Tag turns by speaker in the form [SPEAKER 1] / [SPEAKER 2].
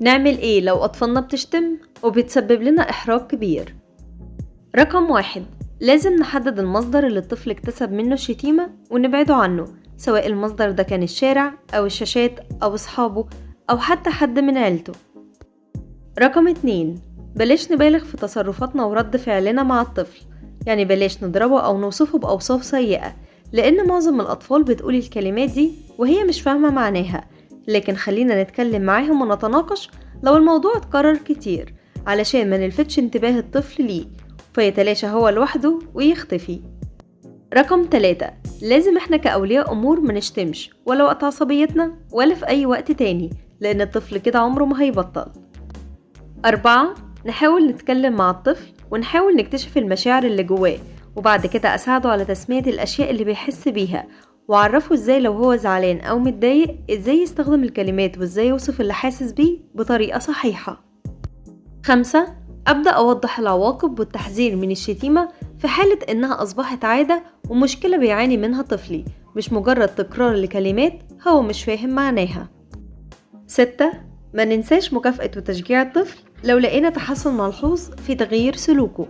[SPEAKER 1] نعمل ايه لو أطفالنا بتشتم وبتسبب لنا إحراج كبير؟ رقم 1، لازم نحدد المصدر اللي الطفل اكتسب منه الشتيمة ونبعده عنه، سواء المصدر ده كان الشارع أو الشاشات أو أصحابه أو حتى حد من عيلته. رقم 2، بلاش نبالغ في تصرفاتنا ورد فعلنا مع الطفل، يعني بلاش نضربه أو نوصفه بأوصاف سيئة، لأن معظم الأطفال بتقول الكلمات دي وهي مش فاهمة معناها. لكن خلينا نتكلم معاهم ونتناقش لو الموضوع اتكرر كتير، علشان ما نلفتش انتباه الطفل ليه فيتلاشى هو لوحده ويختفي. رقم 3، لازم احنا كأولياء أمور ما نشتمش ولا وقت عصبيتنا ولا في أي وقت تاني، لأن الطفل كده عمره ما هيبطل. 4، نحاول نتكلم مع الطفل ونحاول نكتشف المشاعر اللي جواه، وبعد كده أساعده على تسمية الأشياء اللي بيحس بيها، وأعرفه إزاي لو هو زعلان أو متضايق إزاي يستخدم الكلمات وإزاي يوصف اللي حاسس بيه بطريقة صحيحة. 5، أبدأ أوضح العواقب والتحذير من الشتيمة في حالة إنها أصبحت عادة ومشكلة بيعاني منها طفلي، مش مجرد تكرار لكلمات هو مش فاهم معناها. 6، ما ننساش مكافأة وتشجيع الطفل لو لقينا تحسن ملحوظ في تغيير سلوكه،